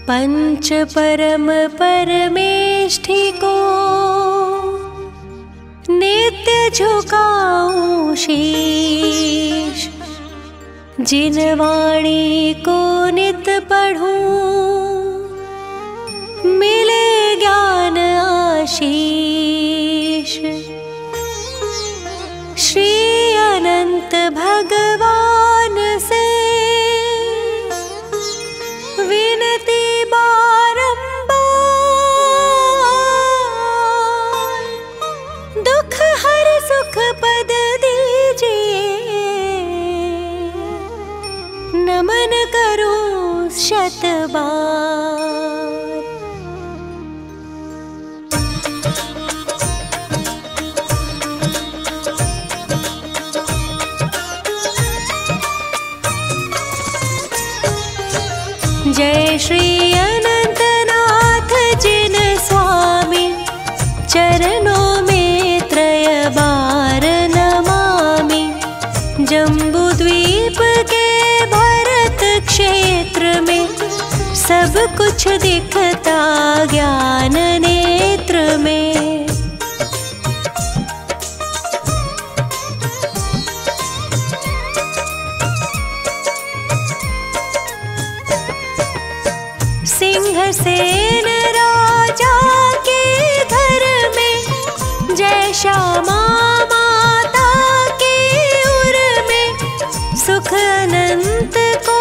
पंच परम परमेष्ठि को नित्य झुकाऊं शीश। जिन वाणी को नित पढ़ूं मिले ज्ञान आशीष। श्री अनंत भगवान से विनती बारंबार, दुख हर सुख पद दीजिए। नमन करूं शत बार। जय श्री अनंतनाथ जिन स्वामी, चरणों में त्रय बार नमामि। जम्बूद्वीप के भरत क्षेत्र में सब कुछ दिखता ज्ञान नेत्र में। सिंहसेन राजा के घर में, जय श्यामा माता के उर में, सुख अनंत को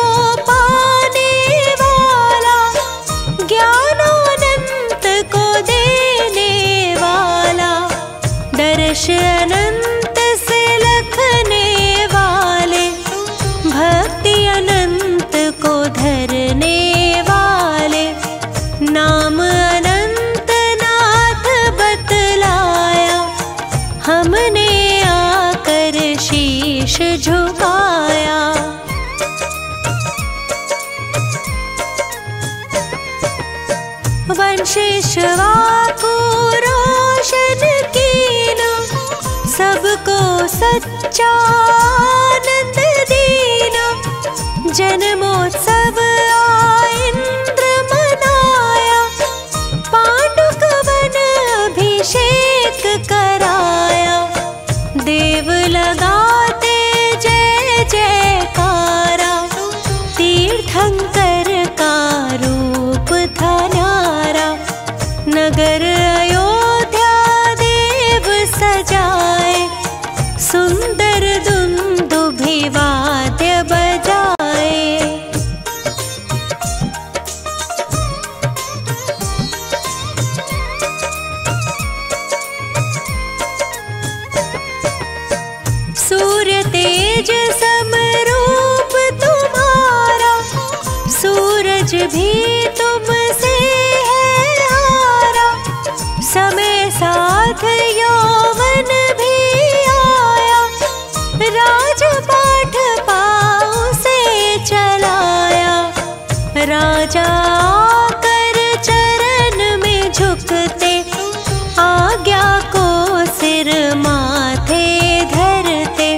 पाने वाला, ज्ञानानंत को देने वाला, दर्श अनंत से लखने वाले, भक्ति अनंत को धरने वाले, नाम अनंत नाथ बतलाया, हमने आकर शीश झुकाया। वंशिष्वा को रोशन कीना, सबको सच्चा आनंद दीना। जन्मोत्सव इंद्र मनाया, पांडुक वन अभिषेक कराया। देव लगाते जय जयकारा, तीर्थंकर का रूप था न्यारा। नगर अयोध्या देव सजाए, सुंदर दुंदुभि वाद्य बजाए। सूर्य तेज समरूप तुम्हारा, सूरज भी तुमसे है हारा। समय साथ यौवन भी आया, राजपाठ पाँव से चलाया। राजा आकर चरण में झुकते, आज्ञा को सिर माथे धरते।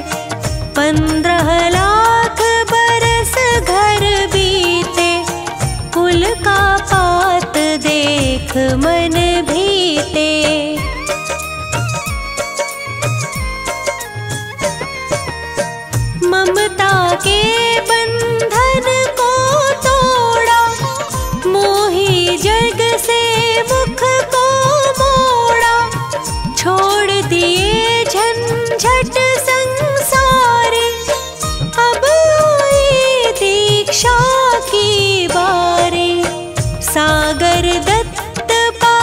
15 लाख बरस घर बीते, कुल का पात देख मन भीते। ममता के बंधन को तोड़ा, मोही जग से मुख को मोड़ा। छोड़ दिए झंझट संसारी, अब आई दीक्षा की बारी। सागर दत्त पा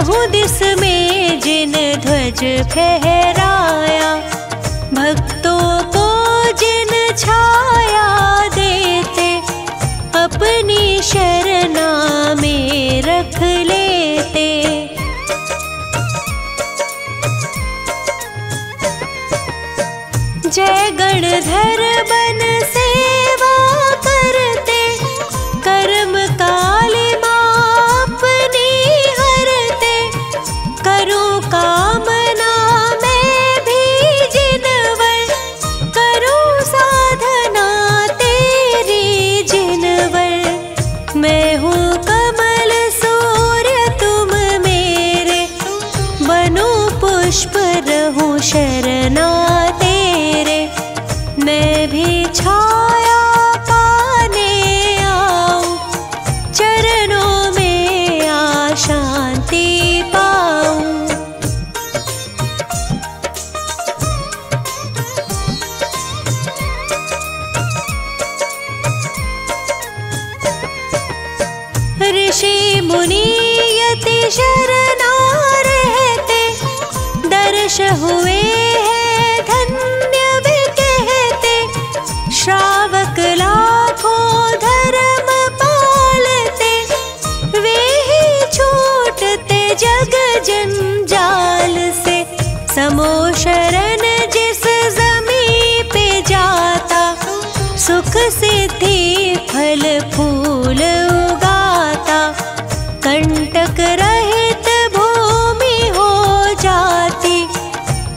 चहुँ दिस में जिन ध्वज फहराया, भक्तों को जिन छाया देते, अपनी शरणा में रख लेते। जय गणधर बन सेवा करते, कर्म कालिमा अपनी हरते। करूं कामना मैं भी जिनवर, करूं साधना तेरी जिनवर। मैं हूँ कमल सूर्य तुम मेरे, बनूं पुष्प रहूं शरणा तेरे। मैं भी छाया पाने आऊं, चरणों में आ शांति पाऊं। ऋषि मुनि यति शरणा रहते, दर्श हुए हैं धन्य वे कहते। श्रावक लाखों धर्म पालते, वे ही छूटते जग जंजाल से। समो शरण जिस जमी पे जाता, सुख सिद्धि फल फूल उगाता। कंटक रहित भूमि हो जाती,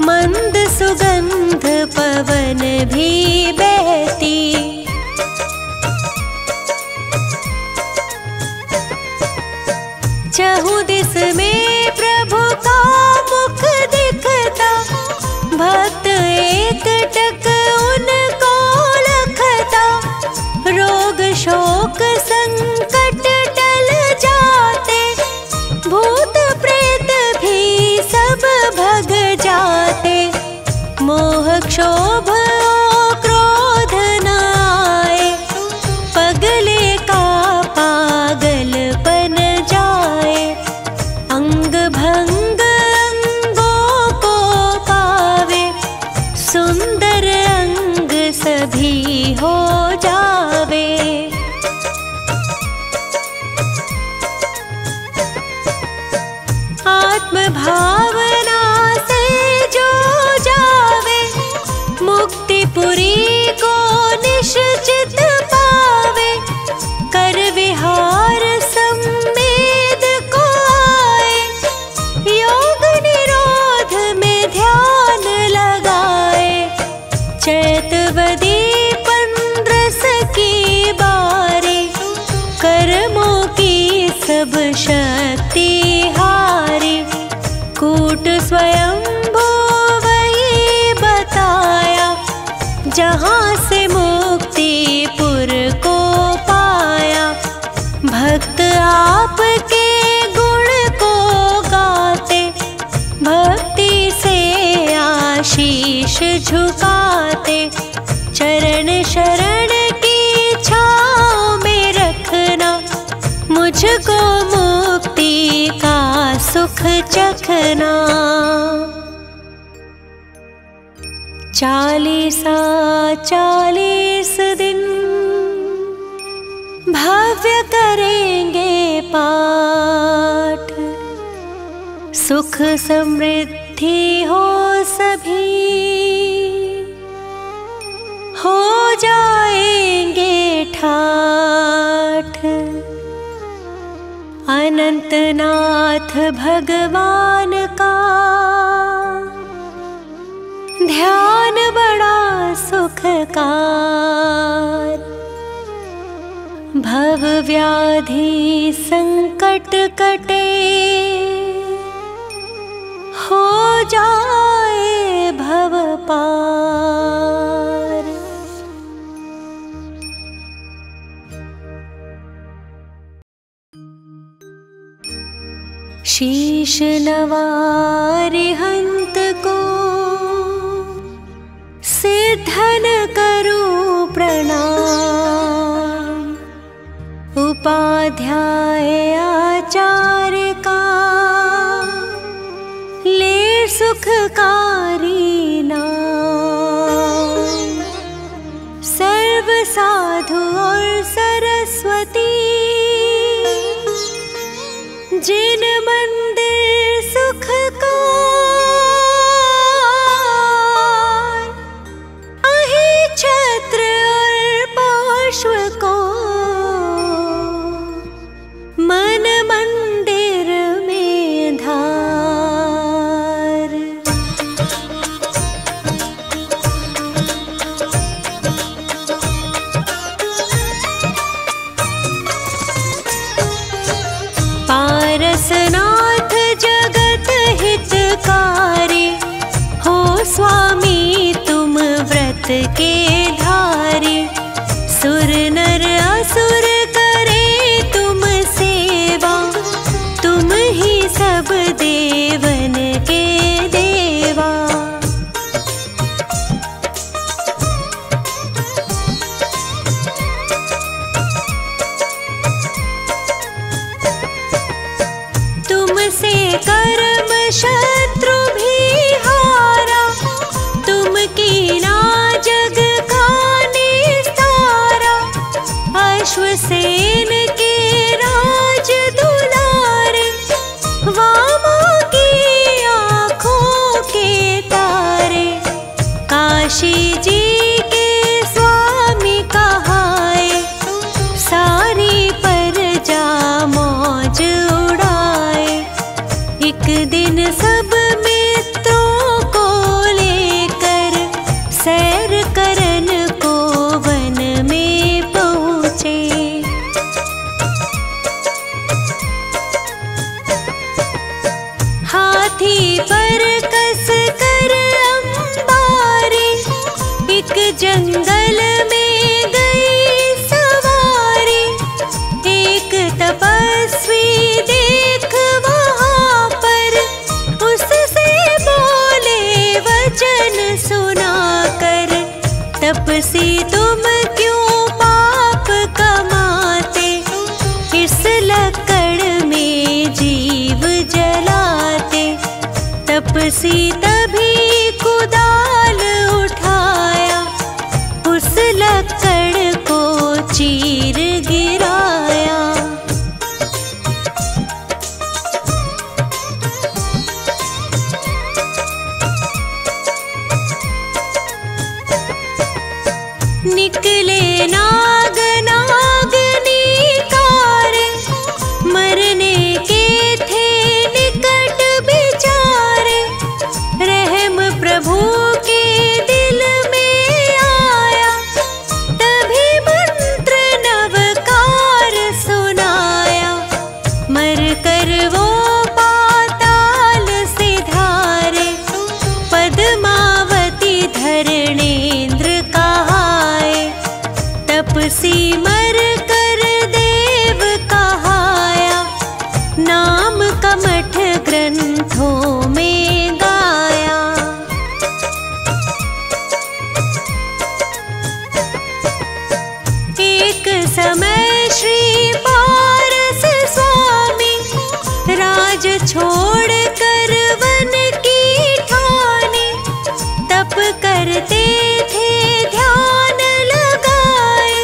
मंद सुगंध पवन भी बहती। चहुँ दिस में प्रभु का मुख दिखता, भक्त एक टक उनको लखता। रोग शोक संकट टल जाते, भूत प्रेत भी सब भग जाते। मोह क्षोभ क्रोध न आए, पगले का पागलपन जाए। अंग भंग अंगों को पावे, सुंदर अंग सभी हो जावे। आत्म भावना से जो जावे, मुक्तिपुरी को निश्चित पावे। कर विहार सम्मेद को आए, योग निरोध में ध्यान लगाए। चैतवदी पंद्रस की बारी, कर्मों की सब शक्ति हारी। कूट स्वयंभू वही बताया, जहाँ से मुक्तिपुर को पाया। भक्त आपके गुण को गाते, भक्ति से आशीष झुकाते। चरण शरण की छाँव में रखना, मुझको मुक्ति का सुख चखना। चालीसा 40 दिन भव्य करेंगे पाठ, सुख समृद्धि हो सभी, हो जाएंगे ठाठ। अनंतनाथ भगवान का ध्यान बड़ा सुखकार, भव व्याधि संकट कटे, हो जाए भव पार। शीश नवारिहंत को सिद्धन करूं प्रणाम, उपाध्याय आचार्य का सुखकारी नाम। सर्व साधु और सरस्वती जिन मंदिर सुख का अहि छत्र और पार्श्व को मन मंदिर में धार। पारसनाथ जगत हितकारी हो स्वामी तुम व्रत के धारी। सुर नर असुर करे तुम सेवा तुम ही सब देवन के देवा। तुमसे कर्म शत्रु भी हारा तुम कीना जग का निस्तारा। अश्वसेन के राज दुलारे वामा की आँखों के तारे। काशी जी के स्वामी कहाए सारी प्रजा मौज उड़ाए। एक दिन सब मित्रों को लेकर सैर करन को वन में पहुँचे। हाथी पर कस कर अंबारी एक जंगल में गई सवारी। एक तपस्वी देख वहाँ पर उससे बोले वचन सुनाकर। तपसी तुम क्यों पाप कमाते इस लकड़ में जीव जलाते। तपसी तभी कुदाल उठाया उस लकड़ को चीर गिराया। निकले नाग नागनी कारे मरने के थे निकट बिचारे। रहम प्रभु के दिल में आया तभी मंत्र नवकार सुनाया। मर कर वो पाताल सिधारे पद्मावती धरणेन्द्र कहाए। तपसी मर कर देव कहाया नाम कमठ ग्रंथों में गाया। एक समय श्री पारस स्वामी राज छोड़ कर वन की ठानी। तप करते थे ध्यान लगाए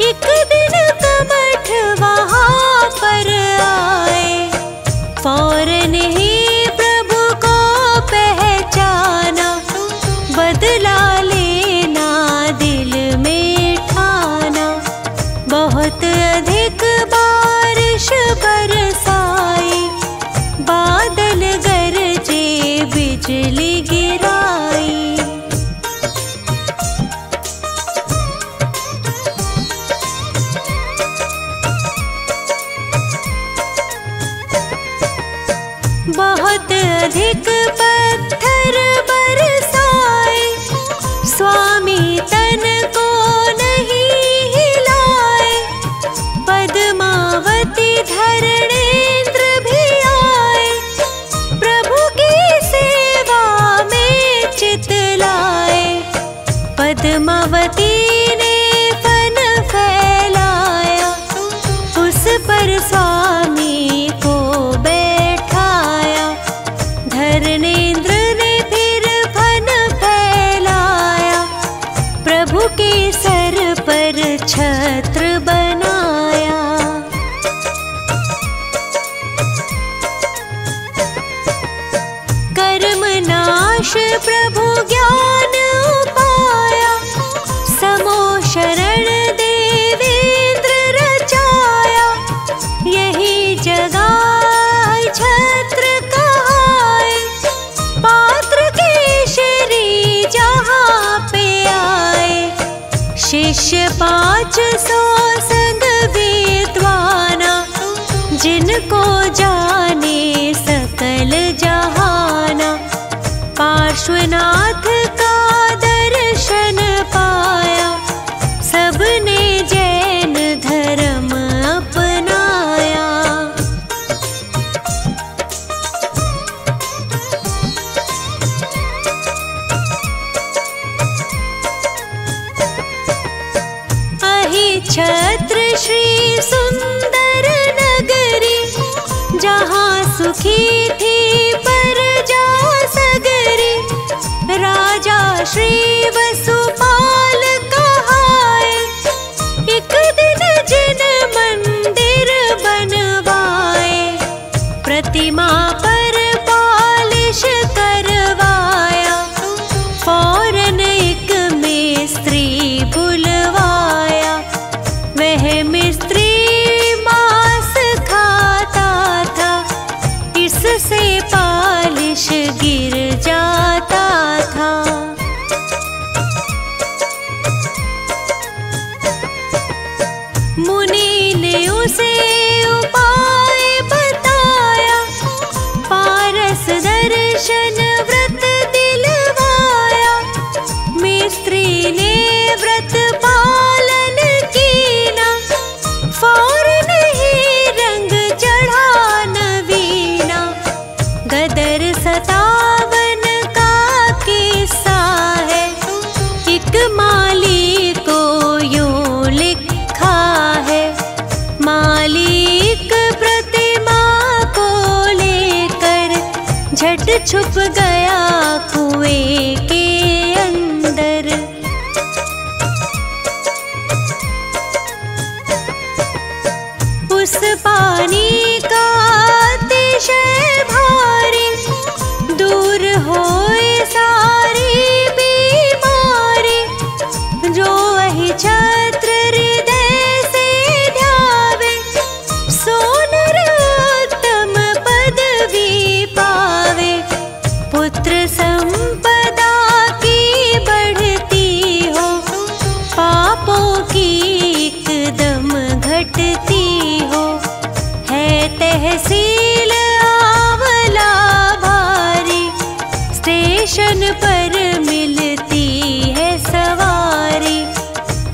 एक दिन कमठ वहाँ पर आए। फौरन ही प्रभु को पहचाना बदला लेना दिल में ठाना। बहुत अधिक बारिश बरसाई बादल गरजे बिजली गिराई। बहुत अधिक पत्थर बरसाए स्वामी तन को नहीं हिलाए। पद्मावती धरणेन्द्र भी आए प्रभु की सेवा में चित लाए। पद्मावती ने फन फैलाया उस पर स्वामी को बैठाया। धरणेन्द्र ईश प्रभु ज्ञान उपाया, समो शरण देवेंद्र रचाया। यही जगाए छत्र कहाए, पात्र केशरी जहाँ पे आए। शिष्य 500 संग विद्वाना, जिनको जाने सकल जहाना। पार्श्वनाथ का दर्शन पाया, सबने जैन धर्म अपनाया। अहिछत्र श्री सुंदर नगरी, जहाँ सुखी थी प्रजा सगरी। राजा श्री वसुपाल कहाए, एक दिन जिन मंदिर बनवाए। प्रतिमा पर पालिश करवाया, फौरन एक मिस्त्री बुलवाया। वह मिस्त्री मांस खाता था, इससे पालिश गिर जाता था। मुनि ने उसे उपाय बताया, पारस दर्शन व्रत दिलवाया। मिस्त्री ने व्रत पालन कीना, फौरन ही रंग चढ़ा नवीना। गदर 57 का किस्सा है, एक माली को यूं लिखा है। मालिक प्रतिमा को लेकर झट छुप गया कुएं के अंदर। उस पानी का अतिशय भारी, दूर होए सारी बीमारी। जो अहिछत्र हृदय से ध्यावे, सो नर उत्तम पदवी पावे। पुत्र संपदा की बढ़ती हो, पापों की एकदम घटती हो। है तहसील आंवला भारी, स्टेशन पर मिलती है सवारी।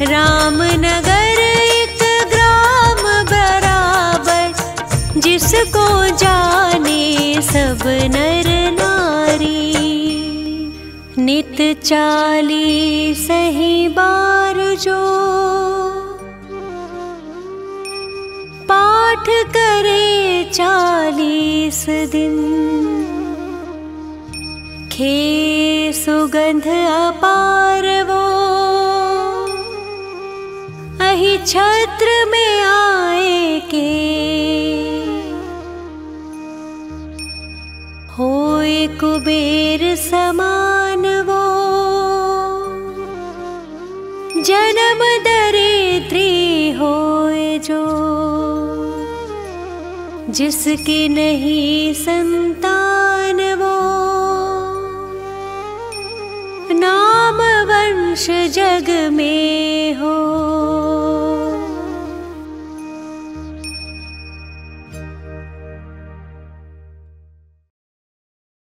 रामनगर एक ग्राम बराबर, जिसको जाने सब नर नारी। नित 40 ही बार जो पाठ करे 40 दिन। खे सुगंध अपार वो, अहिछत्र में आए के। होए कुबेर समान वो, जन्म दरिद्री होए जो। जिसकी नहीं संतान वो, नाम वंश जग में हो।